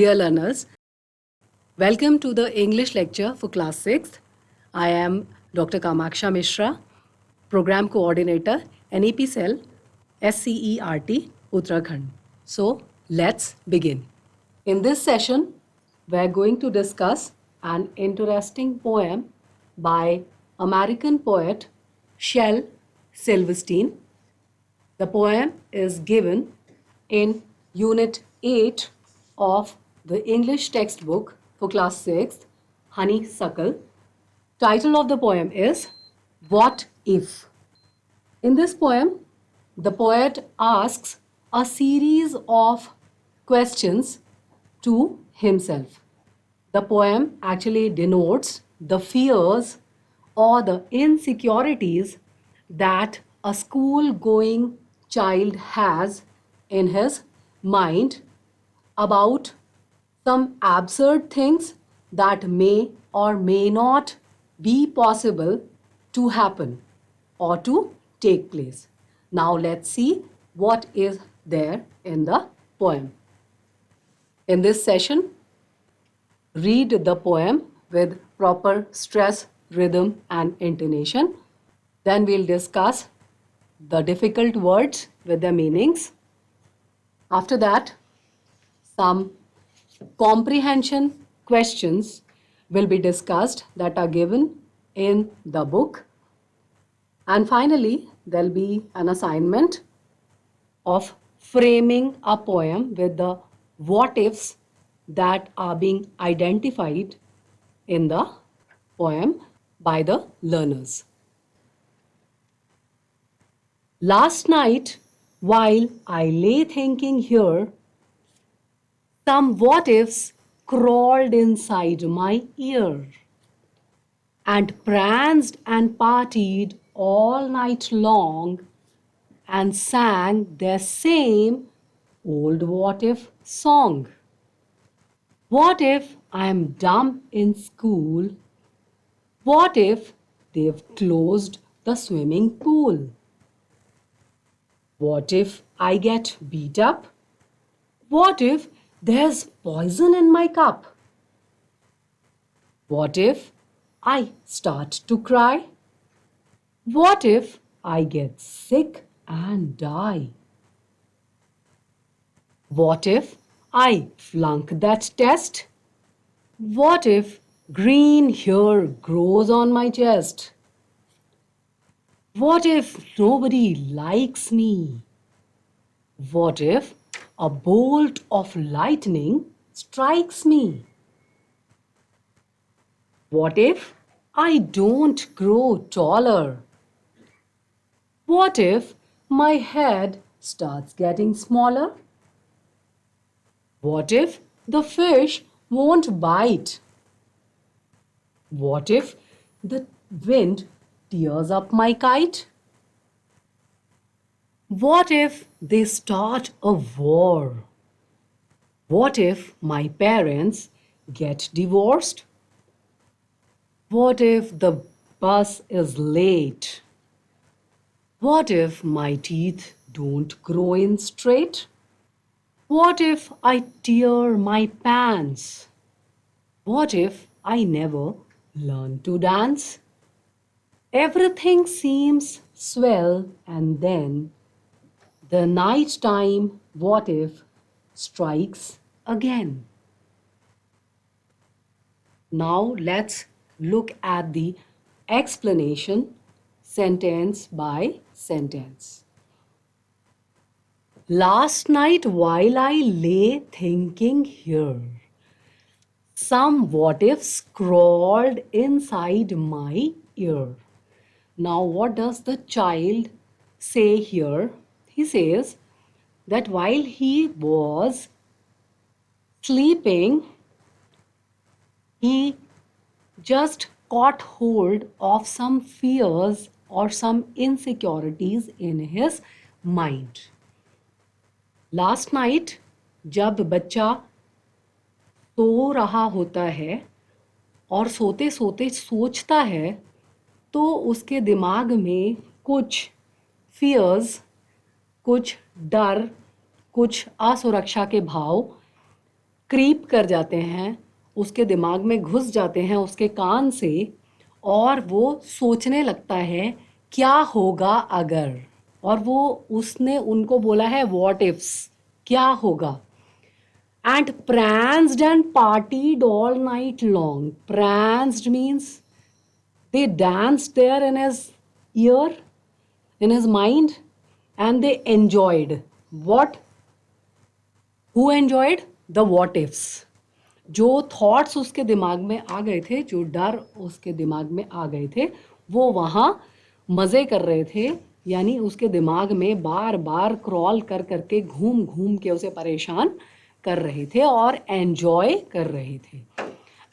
Dear learners, welcome to the English lecture for class 6th. I am Dr. Kamaksha Mishra, Program Coordinator, NEP Cell, SCERT, Uttarakhand. So, let's begin. In this session, we're going to discuss an interesting poem by American poet Shel Silverstein. The poem is given in Unit 8 of the English textbook for class 6, Honeysuckle. Title of the poem is What If? In this poem, the poet asks a series of questions to himself. The poem actually denotes the fears or the insecurities that a school going child has in his mind about some absurd things that may or may not be possible to happen or to take place. Now let's see what is there in the poem. In this session, read the poem with proper stress, rhythm, and intonation. Then we'll discuss the difficult words with their meanings. After that, some comprehension questions will be discussed that are given in the book. And finally, there'll be an assignment of framing a poem with the what ifs that are being identified in the poem by the learners. Last night, while I lay thinking here, some what ifs crawled inside my ear and pranced and partied all night long and sang their same old what if song. What if I'm dumb in school? What if they've closed the swimming pool? What if I get beat up? What if there's poison in my cup? What if I start to cry? What if I get sick and die? What if I flunk that test? What if green hair grows on my chest? What if nobody likes me? What if a bolt of lightning strikes me? What if I don't grow taller? What if my head starts getting smaller? What if the fish won't bite? What if the wind tears up my kite? What if they start a war? What if my parents get divorced? What if the bus is late? What if my teeth don't grow in straight? What if I tear my pants? What if I never learn to dance? Everything seems swell, and then the night time what if strikes again. Now let's look at the explanation sentence by sentence. Last night while I lay thinking here, some what ifs crawled inside my ear. Now, what does the child say here? He says that while he was sleeping, he just caught hold of some fears or some insecurities in his mind. Last night जब बच्चा सो रहा होता है और सोते सोते सोचता है तो उसके दिमाग में कुछ फियर्स, कुछ डर, कुछ असुरक्षा के भाव क्रीप कर जाते हैं, उसके दिमाग में घुस जाते हैं उसके कान से, और वो सोचने लगता है क्या होगा अगर, और वो उसने उनको बोला है व्हाट इफ्स, क्या होगा. And pranced and partied all night long. Pranced means they danced there in his ear, in his mind, and they enjoyed. What? Who enjoyed? The what ifs. जो थॉट्स उसके दिमाग में आ गए थे, जो डर उसके दिमाग में आ गए थे, वो वहाँ मज़े कर रहे थे. यानी उसके दिमाग में बार बार क्रॉल कर करके घूम घूम के उसे परेशान कर रहे थे और एन्जॉय कर रहे थे.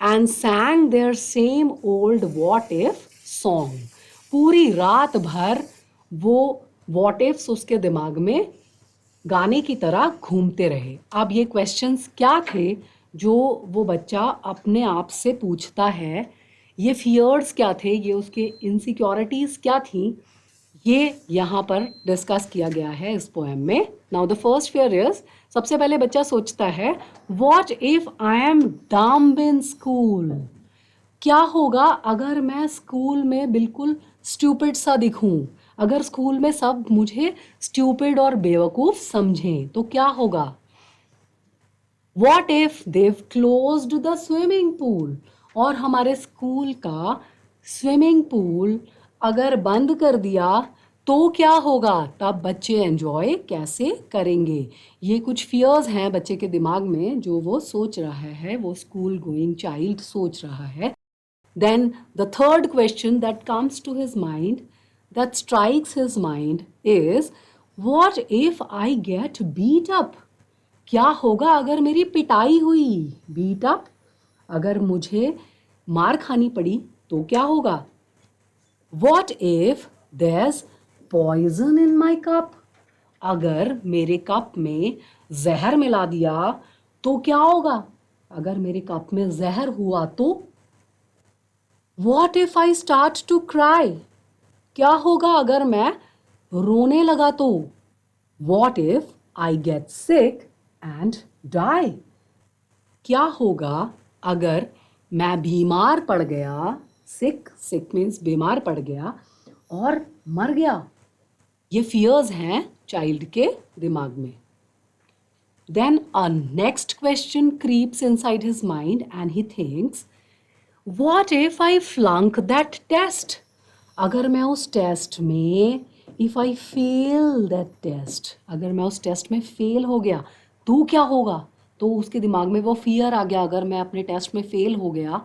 And sang their same old what if song. पूरी रात भर वो वॉट इफ्स उसके दिमाग में गाने की तरह घूमते रहे. अब ये क्वेश्चंस क्या थे जो वो बच्चा अपने आप से पूछता है, ये फियर्स क्या थे, ये उसके इनसिक्योरिटीज़ क्या थी, ये यहाँ पर डिस्कस किया गया है इस पोएम में. Now the first fear is, सबसे पहले बच्चा सोचता है what if I am dumb in school. क्या होगा अगर मैं स्कूल में बिल्कुल स्टूपिड सा दिखूं, अगर स्कूल में सब मुझे स्टूपिड और बेवकूफ़ समझें तो क्या होगा. What if they've closed the swimming pool? और हमारे स्कूल का स्विमिंग पूल अगर बंद कर दिया तो क्या होगा, तब बच्चे एंजॉय कैसे करेंगे. ये कुछ फियर्स हैं बच्चे के दिमाग में जो वो सोच रहा है, वो स्कूल गोइंग चाइल्ड सोच रहा है. Then the third question that comes to his mind, that strikes his mind is, what if I get beat up? क्या होगा अगर मेरी पिटाई हुई, बीट अप, अगर मुझे मार खानी पड़ी तो क्या होगा. What if there's poison in my cup? अगर मेरे कप में जहर मिला दिया तो क्या होगा, अगर मेरे कप में जहर हुआ तो. What if I start to cry? क्या होगा अगर मैं रोने लगा तो. What if I get sick and die? क्या होगा अगर मैं बीमार पड़ गया, सिक, सिक मीन्स बीमार पड़ गया और मर गया. ये फियर्स हैं चाइल्ड के दिमाग में. Then a next question creeps inside his mind and he thinks, what if I flunk that test? अगर मैं उस टेस्ट में, if I fail that test, अगर मैं उस टेस्ट में फेल हो गया तो क्या होगा. तो उसके दिमाग में वो फियर आ गया, अगर मैं अपने टेस्ट में फेल हो गया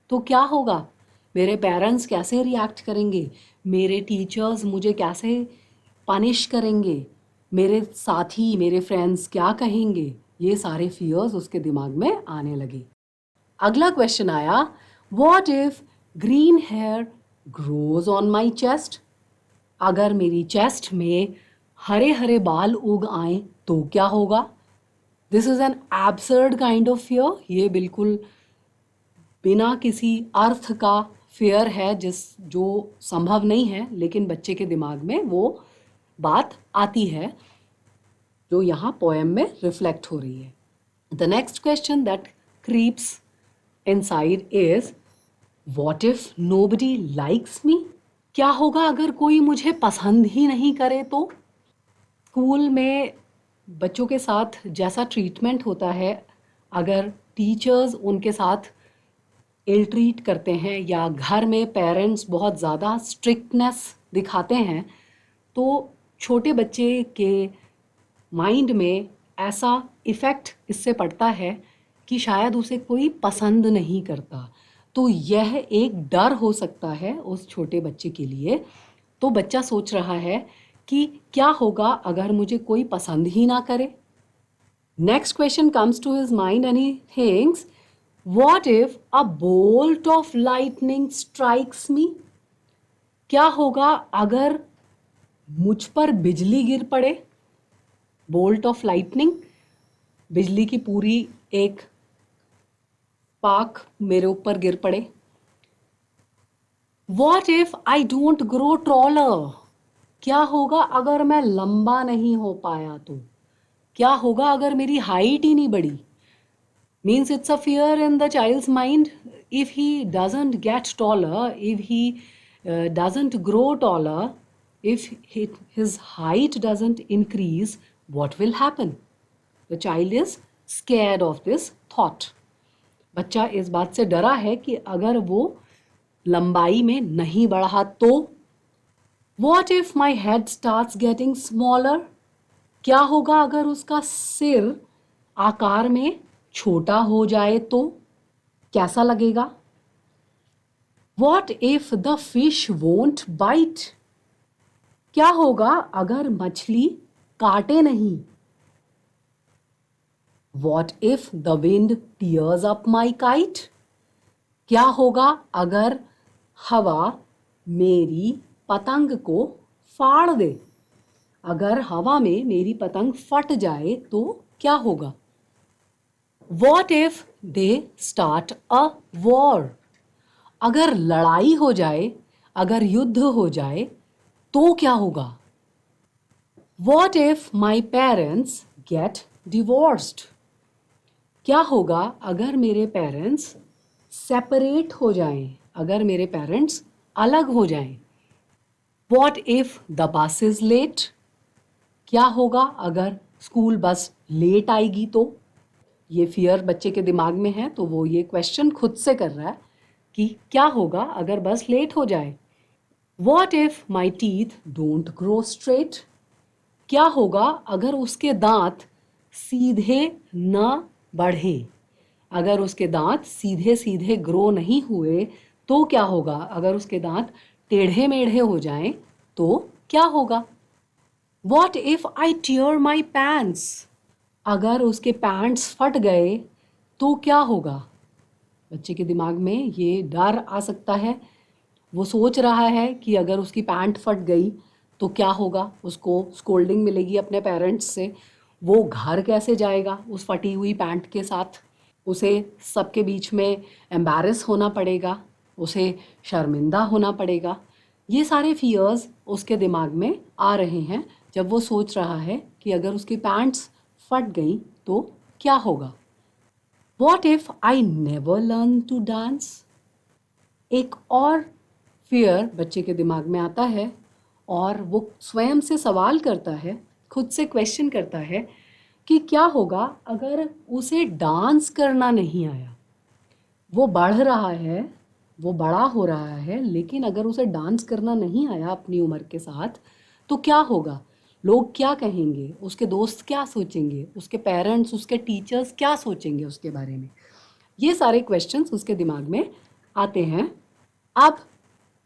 तो क्या होगा, मेरे पेरेंट्स कैसे रिएक्ट करेंगे, मेरे टीचर्स मुझे कैसे पनिश करेंगे, मेरे साथी, मेरे फ्रेंड्स क्या कहेंगे. ये सारे फियर्स उसके दिमाग में आने लगे. अगला क्वेश्चन आया, what if green hair grows on my chest? अगर मेरी चेस्ट में हरे हरे बाल उग आए तो क्या होगा. This is an absurd kind of fear. ये बिल्कुल बिना किसी अर्थ का फियर है, जो संभव नहीं है, लेकिन बच्चे के दिमाग में वो बात आती है जो यहाँ पोएम में रिफ्लेक्ट हो रही है. The next question that creeps inside is, what if nobody likes me? क्या होगा अगर कोई मुझे पसंद ही नहीं करे तो. स्कूल में बच्चों के साथ जैसा ट्रीटमेंट होता है, अगर टीचर्स उनके साथ इल ट्रीट करते हैं या घर में पेरेंट्स बहुत ज़्यादा स्ट्रिक्टनेस दिखाते हैं, तो छोटे बच्चे के माइंड में ऐसा इफ़ेक्ट इससे पड़ता है कि शायद उसे कोई पसंद नहीं करता. तो यह एक डर हो सकता है उस छोटे बच्चे के लिए. तो बच्चा सोच रहा है कि क्या होगा अगर मुझे कोई पसंद ही ना करे. Next question comes to his mind and he thinks, what if a bolt of lightning strikes me? क्या होगा अगर मुझ पर बिजली गिर पड़े. बोल्ट ऑफ लाइटनिंग, बिजली की पूरी एक पाक मेरे ऊपर गिर पड़े. What if I don't grow taller? क्या होगा अगर मैं लंबा नहीं हो पाया तो. क्या होगा अगर मेरी हाइट ही नहीं बढ़ी. Means it's a fear in the child's mind. If he doesn't get taller, if he doesn't grow taller, if his height doesn't increase, what will happen? The child is scared of this thought. बच्चा इस बात से डरा है कि अगर वो लंबाई में नहीं बढ़ा तो What if my head starts getting smaller? क्या होगा अगर उसका सिर आकार में छोटा हो जाए तो कैसा लगेगा? What if the fish won't bite? क्या होगा अगर मछली काटे नहीं? What if the wind tears up my kite? क्या होगा अगर हवा मेरी पतंग को फाड़ दे? अगर हवा में मेरी पतंग फट जाए तो क्या होगा? What if they start a war? अगर लड़ाई हो जाए, अगर युद्ध हो जाए तो क्या होगा? What if my parents get divorced? क्या होगा अगर मेरे पेरेंट्स सेपरेट हो जाएं, अगर मेरे पेरेंट्स अलग हो जाएं? What if the bus is late? क्या होगा अगर स्कूल बस लेट आएगी तो? ये फियर बच्चे के दिमाग में है तो वो ये क्वेश्चन खुद से कर रहा है कि क्या होगा अगर बस लेट हो जाए? What if my teeth don't grow straight? क्या होगा अगर उसके दांत सीधे न बढ़े? अगर उसके दांत सीधे सीधे ग्रो नहीं हुए तो क्या होगा? अगर उसके दांत टेढ़े मेढ़े हो जाएं तो क्या होगा? What if I tear my pants? अगर उसके पैंट्स फट गए तो क्या होगा? बच्चे के दिमाग में ये डर आ सकता है। वो सोच रहा है कि अगर उसकी पैंट फट गई तो क्या होगा? उसको स्कोल्डिंग मिलेगी अपने पेरेंट्स से। वो घर कैसे जाएगा उस फटी हुई पैंट के साथ? उसे सबके बीच में एम्बैरस होना पड़ेगा, उसे शर्मिंदा होना पड़ेगा। ये सारे फियर्स उसके दिमाग में आ रहे हैं जब वो सोच रहा है कि अगर उसकी पैंट्स फट गई तो क्या होगा? What if I never learn to dance? एक और फियर बच्चे के दिमाग में आता है और वो स्वयं से सवाल करता है, खुद से क्वेश्चन करता है कि क्या होगा अगर उसे डांस करना नहीं आया? वो बढ़ रहा है, वो बड़ा हो रहा है, लेकिन अगर उसे डांस करना नहीं आया अपनी उम्र के साथ तो क्या होगा? लोग क्या कहेंगे? उसके दोस्त क्या सोचेंगे? उसके पेरेंट्स, उसके टीचर्स क्या सोचेंगे उसके बारे में? ये सारे क्वेश्चंस उसके दिमाग में आते हैं। अब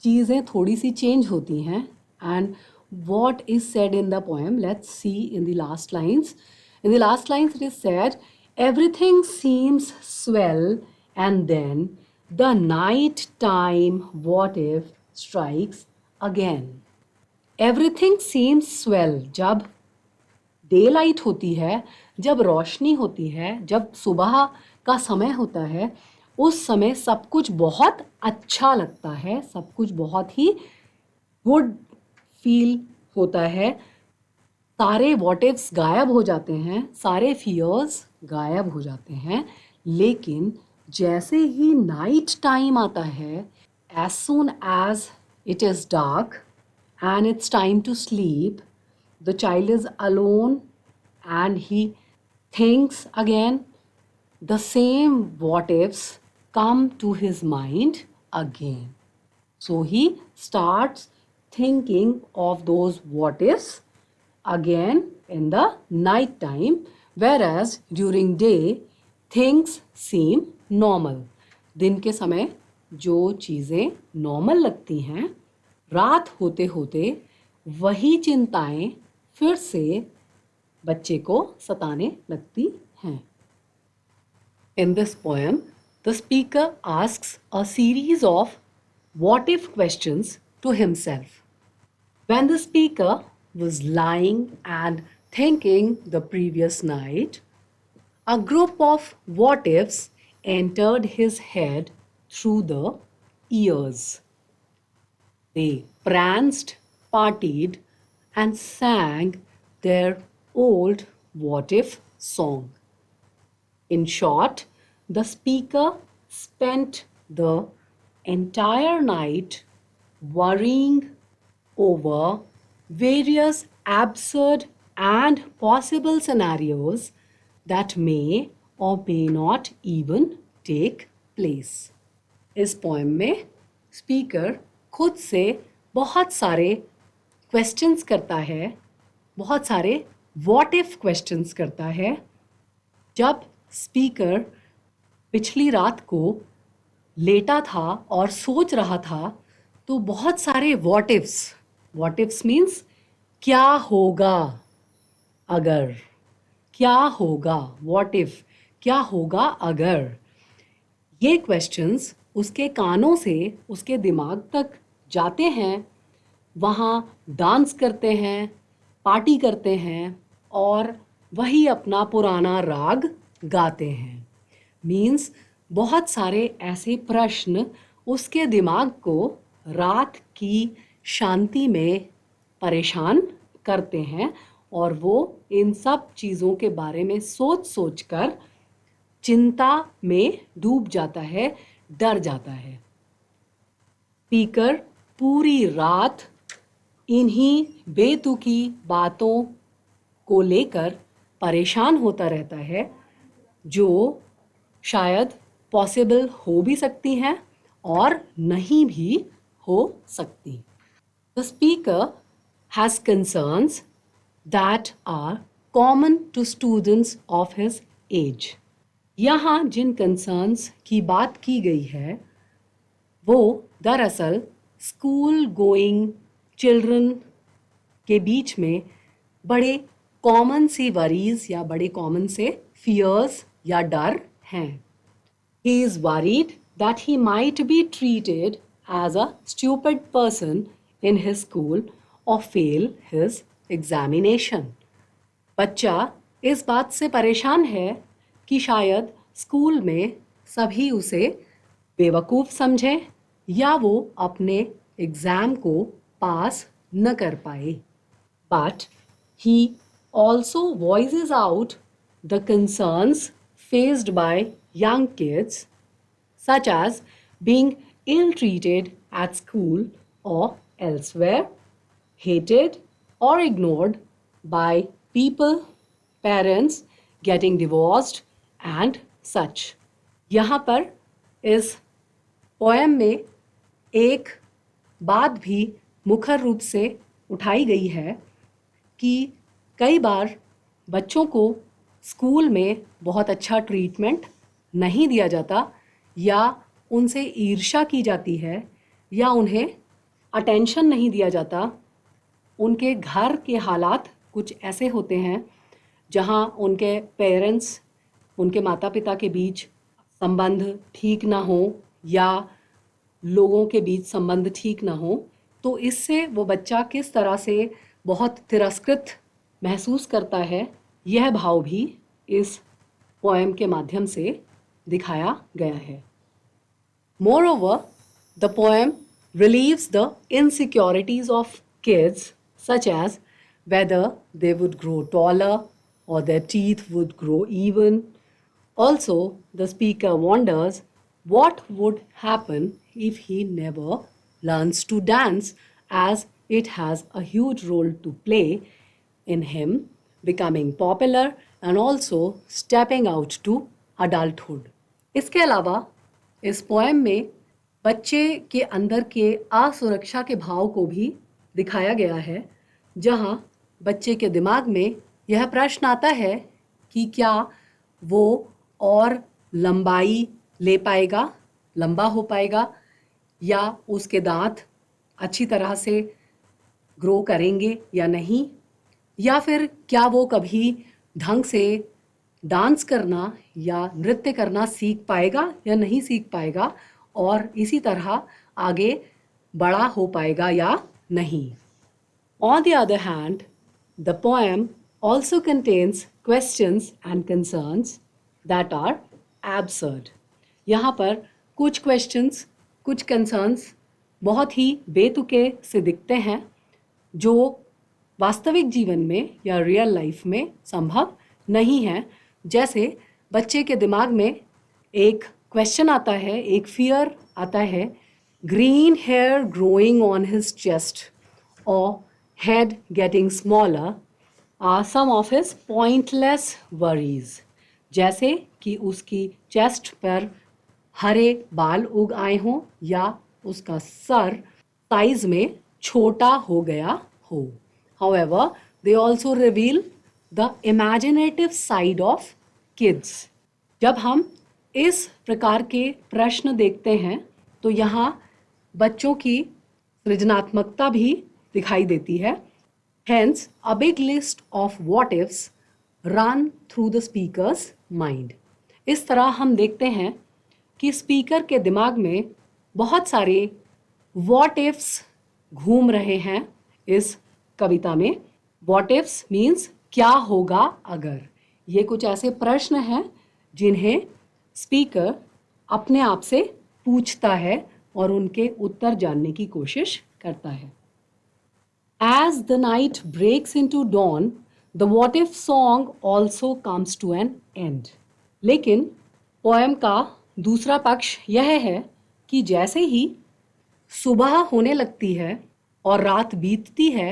चीज़ें थोड़ी सी चेंज होती हैं and what is said in the poem, let's see in the last lines. In the last lines it is said, everything seems swell and then the night time what if strikes again. Everything seems swell. जब day light होती है, जब रोशनी होती है, जब सुबह का समय होता है, उस समय सब कुछ बहुत अच्छा लगता है, सब कुछ बहुत ही गुड फील होता है। सारे व्हाट इफ्स गायब हो जाते हैं, सारे फियर्स गायब हो जाते हैं। लेकिन जैसे ही नाइट टाइम आता है, as soon as it is dark and it's time to sleep, the child is alone and he thinks again. The same what ifs come to his mind again. So he starts thinking of those what ifs again in the night time, whereas during day things seem normal. दिन के समय जो चीज़ें normal लगती हैं, रात होते होते वही चिंताएं फिर से बच्चे को सताने लगती हैं। In this poem, the speaker asks a series of what if questions to himself. When the speaker was lying and thinking the previous night, a group of what ifs entered his head through the ears. They pranced, partied, and sang their old what if song. In short, The speaker spent the entire night worrying over various absurd and possible scenarios that may or may not even take place. इस poem में speaker खुद से बहुत सारे questions करता है, बहुत सारे व्हाट इफ क्वेश्चंस करता है. जब स्पीकर पिछली रात को लेटा था और सोच रहा था तो बहुत सारे व्हाट इफ्स मीन्स क्या होगा अगर, क्या होगा, व्हाट इफ, क्या होगा अगर. ये क्वेश्चंस उसके कानों से उसके दिमाग तक जाते हैं, वहाँ डांस करते हैं, पार्टी करते हैं और वही अपना पुराना राग गाते हैं. मीन्स बहुत सारे ऐसे प्रश्न उसके दिमाग को रात की शांति में परेशान करते हैं और वो इन सब चीज़ों के बारे में सोच कर चिंता में डूब जाता है, डर जाता है. स्पीकर पूरी रात इन्हीं बेतुकी बातों को लेकर परेशान होता रहता है जो शायद पॉसिबल हो भी सकती हैं और नहीं भी हो सकती. The speaker has concerns that are common to students of his age. यहाँ जिन concerns की बात की गई है वो दरअसल स्कूल गोइंग चिल्ड्रन के बीच में बड़े कॉमन सी वरीज या बड़े कॉमन से फियर्स या डर हैं. He is worried that he might be treated as a stupid person in his school or fail his examination. बच्चा इस बात से परेशान है कि शायद स्कूल में सभी उसे बेवकूफ़ समझें या वो अपने एग्ज़ाम को पास न कर पाए. But he also voices out the concerns faced by young kids, such as being ill-treated at school or elsewhere, hated or ignored by people, parents, getting divorced and such. यहाँ पर इस पोएम में एक बात भी मुखर रूप से उठाई गई है कि कई बार बच्चों को स्कूल में बहुत अच्छा ट्रीटमेंट नहीं दिया जाता या उनसे ईर्ष्या की जाती है या उन्हें अटेंशन नहीं दिया जाता. उनके घर के हालात कुछ ऐसे होते हैं जहाँ उनके पेरेंट्स, उनके माता पिता के बीच संबंध ठीक ना हो या लोगों के बीच संबंध ठीक ना हो, तो इससे वो बच्चा किस तरह से बहुत तिरस्कृत महसूस करता है, यह भाव भी इस पोएम के माध्यम से दिखाया गया है. Moreover, the poem relieves the insecurities of kids, such as whether they would grow taller or their teeth would grow even. Also, the speaker wonders what would happen if he never learns to dance, as it has a huge role to play in him becoming popular and also stepping out to adulthood. इसके अलावा इस poem में बच्चे के अंदर के असुरक्षा के भाव को भी दिखाया गया है, जहाँ बच्चे के दिमाग में यह प्रश्न आता है कि क्या वो और लंबाई ले पाएगा, लंबा हो पाएगा, या उसके दांत अच्छी तरह से ग्रो करेंगे या नहीं, या फिर क्या वो कभी ढंग से डांस करना या नृत्य करना सीख पाएगा या नहीं सीख पाएगा, और इसी तरह आगे बड़ा हो पाएगा या नहीं. On the other hand, the poem also contains questions and concerns that are absurd. यहाँ पर कुछ questions, कुछ concerns बहुत ही बेतुके से दिखते हैं जो वास्तविक जीवन में या रियल लाइफ में संभव नहीं है. जैसे बच्चे के दिमाग में एक क्वेश्चन आता है, एक फियर आता है, green hair growing on his chest और head getting smaller are some of his pointless worries. जैसे कि उसकी चेस्ट पर हरे बाल उग आए हों या उसका सर साइज में छोटा हो गया हो। However, they also reveal the imaginative side of kids. जब हम इस प्रकार के प्रश्न देखते हैं तो यहाँ बच्चों की सृजनात्मकता भी दिखाई देती है। Hence, a big list of what ifs run through the speaker's mind. इस तरह हम देखते हैं कि स्पीकर के दिमाग में बहुत सारे what ifs घूम रहे हैं इस कविता में। what ifs means क्या होगा अगर। ये कुछ ऐसे प्रश्न हैं जिन्हें स्पीकर अपने आप से पूछता है और उनके उत्तर जानने की कोशिश करता है। As the night breaks into dawn, the what if song also comes to an end. लेकिन पोएम का दूसरा पक्ष यह है कि जैसे ही सुबह होने लगती है और रात बीतती है,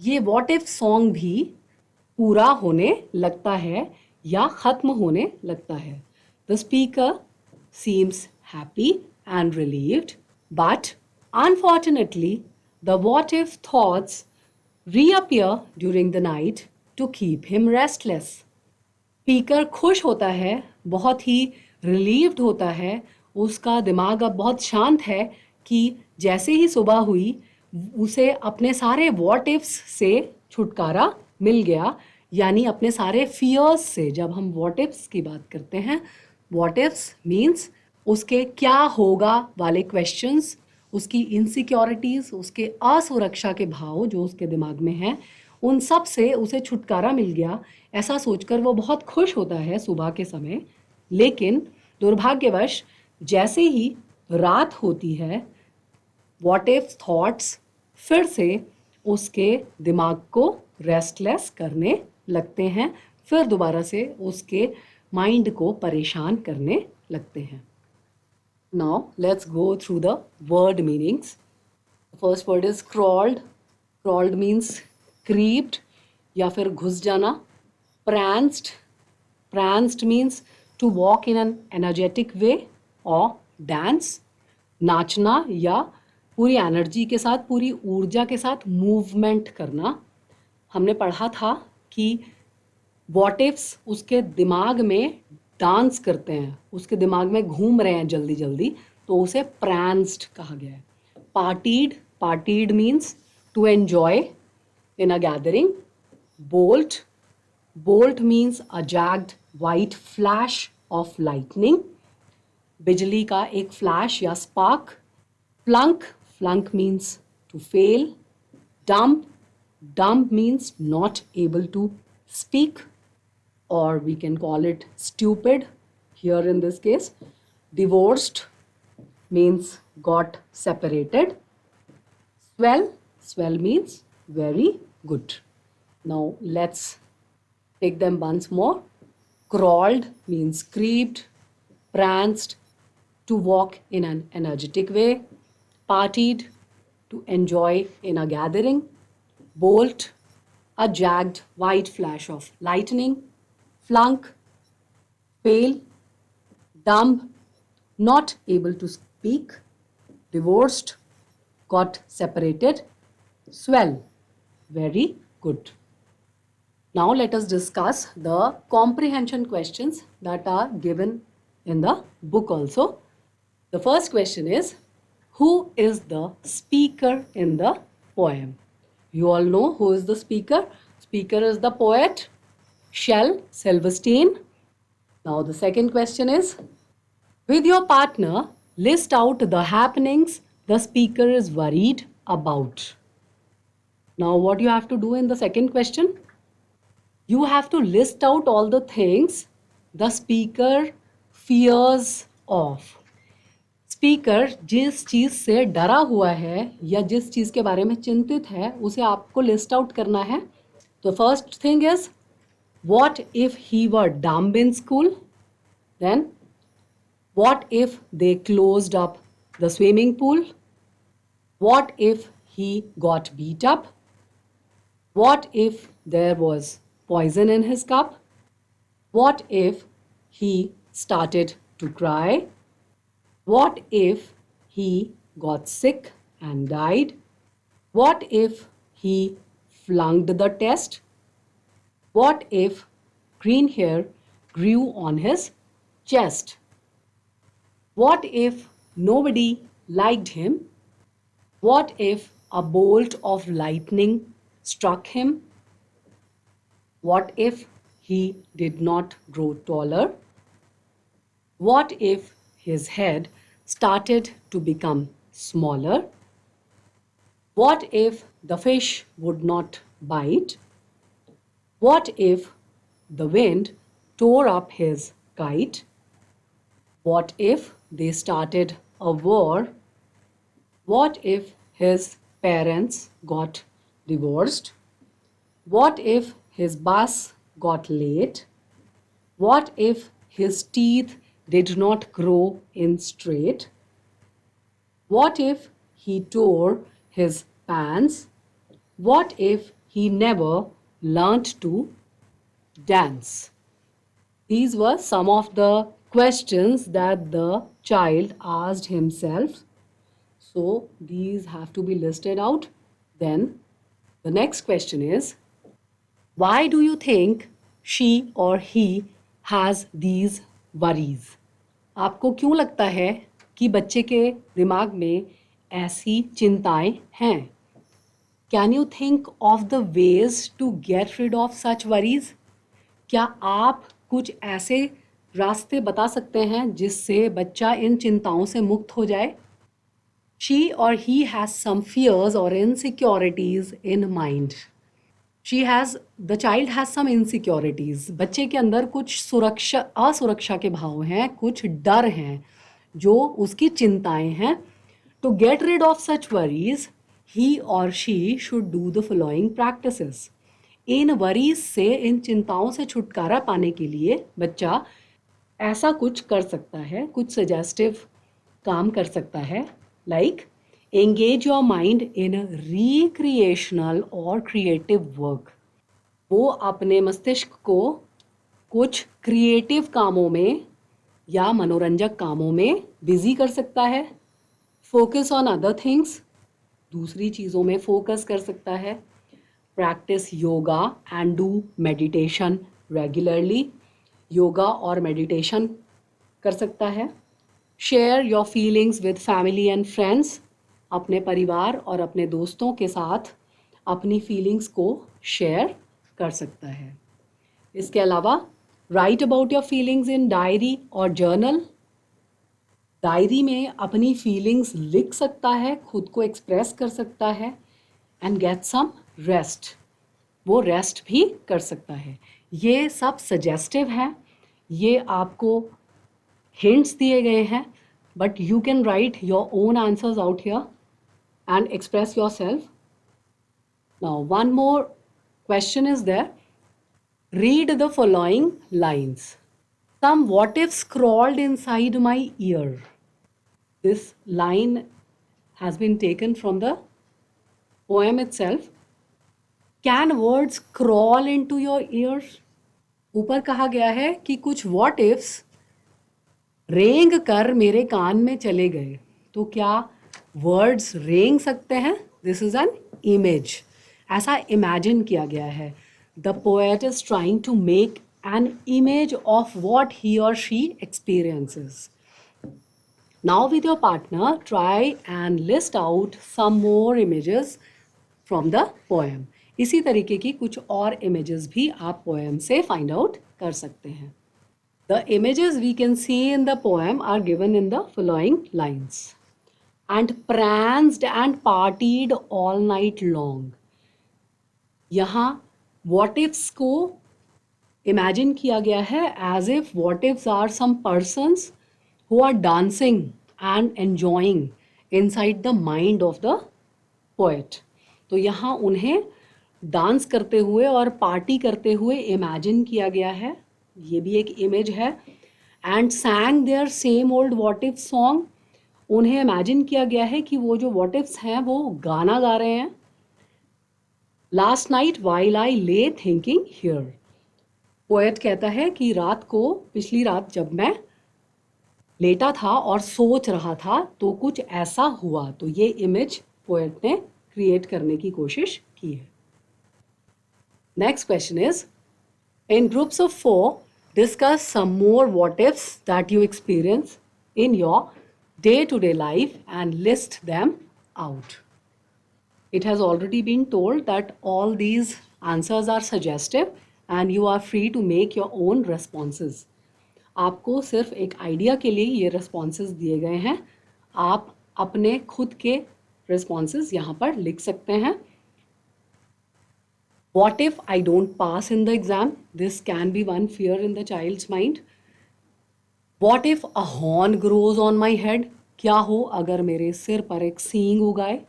ये what if song भी पूरा होने लगता है या ख़त्म होने लगता है। The speaker seems happy and relieved, but unfortunately, the what if thoughts reappear during the night to keep him restless. Speaker खुश होता है, बहुत ही रिलीव्ड होता है, उसका दिमाग अब बहुत शांत है कि जैसे ही सुबह हुई उसे अपने सारे what ifs से छुटकारा मिल गया, यानी अपने सारे फियर्स से। जब हम what ifs की बात करते हैं, what ifs मीन्स उसके क्या होगा वाले क्वेश्चंस, उसकी इनसिक्योरिटीज़, उसके असुरक्षा के भाव जो उसके दिमाग में हैं, उन सब से उसे छुटकारा मिल गया। ऐसा सोचकर वो बहुत खुश होता है सुबह के समय। लेकिन दुर्भाग्यवश जैसे ही रात होती है, व्हाट इफ थॉट्स फिर से उसके दिमाग को रेस्टलेस करने लगते हैं, फिर दोबारा से उसके माइंड को परेशान करने लगते हैं। Now let's go through the word meanings. The first word is crawled. Crawled means creeped या फिर घुस जाना। Pranced. Pranced means to walk in an energetic way or dance. नाचना या पूरी एनर्जी के साथ, पूरी ऊर्जा के साथ मूवमेंट करना। हमने पढ़ा था कि what ifs उसके दिमाग में डांस करते हैं, उसके दिमाग में घूम रहे हैं जल्दी जल्दी, तो उसे pranced कहा गया है। Partied. Partied means to enjoy in a gathering. Bolt. Bolt means a jagged white flash of lightning. बिजली का एक फ्लैश या spark. Flunk. Flunk means to fail. Dumb. Dumb means not able to speak, or we can call it stupid here in this case. Divorced means got separated. Swell. Swell means very good. Now let's take them once more. Crawled means creeped. Pranced, to walk in an energetic way. Partied, to enjoy in a gathering. Bolt, a jagged white flash of lightning. Flunk, fail. Dumb, not able to speak. Divorced, got separated. Swell, very good. Now let us discuss the comprehension questions that are given in the book also. The first question is, who is the speaker in the poem? You all know who is the speaker. Speaker is the poet Shel Silverstein. Now the second question is, with your partner, list out the happenings the speaker is worried about. Now what you have to do in the second question? You have to list out all the things the speaker fears of. Speaker जिस चीज़ से डरा हुआ है या जिस चीज़ के बारे में चिंतित है, उसे आपको लिस्ट आउट करना है। तो first thing is, what if he were dumb in school? Then What if they closed up the swimming pool? What if he got beat up? What if there was poison in his cup? What if he started to cry? What if he got sick and died? What if he flunked the test? What if green hair grew on his chest? What if nobody liked him? What if a bolt of lightning struck him? What if he did not grow taller? What if his head started to become smaller? What if the fish would not bite? What if the wind tore up his kite? What if they started a war? What if his parents got divorced? What if his bus got late? What if his teeth did not grow in straight? What if he tore his pants? What if he never learnt to dance? These were some of the questions that the child asked himself. So these have to be listed out. Then the next question is, why do you think she or he has these worries? आपको क्यों लगता है कि बच्चे के दिमाग में ऐसी चिंताएं हैं? Can you think of the ways to get rid of such worries? क्या आप कुछ ऐसे रास्ते बता सकते हैं जिससे बच्चा इन चिंताओं से मुक्त हो जाए? She or he has some fears or insecurities in mind. The child has some insecurities. बच्चे के अंदर कुछ असुरक्षा के भाव हैं, कुछ डर हैं, जो उसकी चिंताएं हैं. To get rid of such worries, he or she should do the following practices. In worries से, इन चिंताओं से छुटकारा पाने के लिए बच्चा ऐसा कुछ कर सकता है, कुछ सजेस्टिव काम कर सकता है. Like engage your mind in recreational और क्रिएटिव वर्क. वो अपने मस्तिष्क को कुछ क्रिएटिव कामों में या मनोरंजक कामों में बिजी कर सकता है. फोकस ऑन अदर थिंग्स, दूसरी चीज़ों में फोकस कर सकता है. Practice yoga and do meditation regularly. Yoga और मेडिटेशन कर सकता है. Share your feelings with family and friends. अपने परिवार और अपने दोस्तों के साथ अपनी फीलिंग्स को शेयर कर सकता है. इसके अलावा right about your feelings in diary और जर्नल. डायरी में अपनी फीलिंग्स लिख सकता है, खुद को एक्सप्रेस कर सकता है. And get some rest. वो रेस्ट भी कर सकता है. ये सब सजेस्टिव है, ये आपको हिंट्स दिए गए हैं, but you can write your own answers out here and express yourself. Now one more question is there. Read the following lines. Some what ifs crawled inside my ear. This line has been taken from the poem itself. Can words crawl into your ears? ऊपर कहा गया है कि कुछ what ifs रेंग कर मेरे कान में चले गए. तो क्या वर्ड्स रेंग सकते हैं? This is an image. ऐसा इमेजिन किया गया है. The poet is trying to make an image of what he or she experiences. Now with your partner, try and list out some more images from the poem. इसी तरीके की कुछ और images भी आप poem से find out कर सकते हैं. The images we can see in the poem are given in the following lines. And pranced and partied all night long. यहाँ what ifs को इमेजिन किया गया है as if what ifs are some persons who are dancing and enjoying inside the mind of the poet. तो यहाँ उन्हें dance करते हुए और पार्टी करते हुए इमेजिन किया गया है. ये भी एक इमेज है. and sang their same old what if song. उन्हें इमेजिन किया गया है कि वो जो what ifs हैं वो गाना गा रहे हैं. Last night while I lay thinking here. Poet कहता है कि पिछली रात जब मैं लेटा था और सोच रहा था तो कुछ ऐसा हुआ. तो ये इमेज पोएट ने क्रिएट करने की कोशिश की है. Next question is, in groups of 4, discuss some more what ifs that you experience in your day-to-day life and list them out. It has already been told that all these answers are suggestive and you are free to make your own responses. आपको सिर्फ एक idea के लिए ये responses दिए गए हैं. आप अपने खुद के responses यहाँ पर लिख सकते हैं. What if I don't pass in the exam? This can be one fear in the child's mind. What if a horn grows on my head? क्या हो अगर मेरे सिर पर एक सींग उगाए?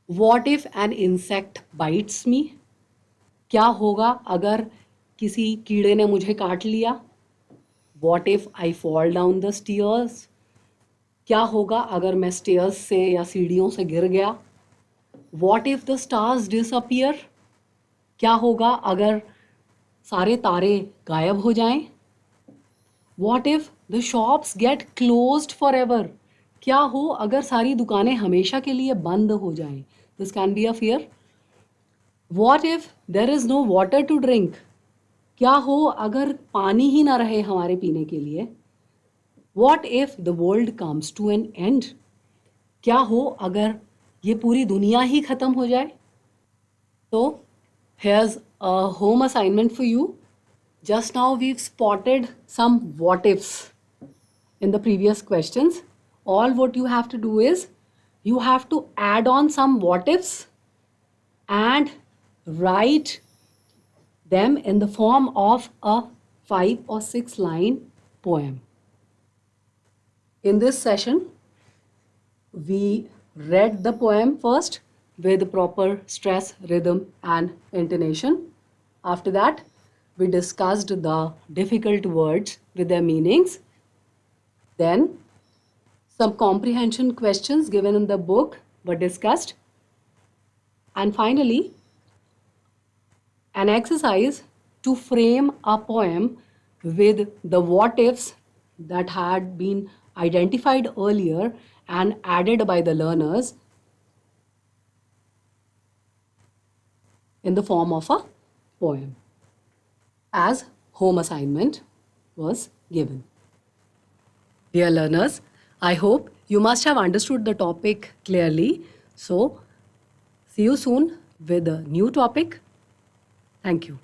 What if an insect bites me? क्या होगा अगर किसी कीड़े ने मुझे काट लिया? What if I fall down the stairs? क्या होगा अगर मैं stairs से या सीढ़ियों से गिर गया? What if the stars disappear? क्या होगा अगर सारे तारे गायब हो जाएं? What if the shops get closed forever? क्या हो अगर सारी दुकानें हमेशा के लिए बंद हो जाएं? This can be a fear. What if there is no water to drink? क्या हो अगर पानी ही ना रहे हमारे पीने के लिए? What if the world comes to an end? क्या हो अगर ये पूरी दुनिया ही खत्म हो जाए? तो here's a home assignment for you. Just now we've spotted some what ifs in the previous questions. All what you have to do is you have to add on some what ifs and write them in the form of a 5 or 6 line poem. In this session, we read the poem first with proper stress, rhythm and intonation. After that, we discussed the difficult words with their meanings. Then, some comprehension questions given in the book were discussed. And finally, an exercise to frame a poem with the what ifs that had been identified earlier and added by the learners in the form of a poem as home assignment was given. Dear learners, I hope you must have understood the topic clearly. So, see you soon with a new topic. Thank you.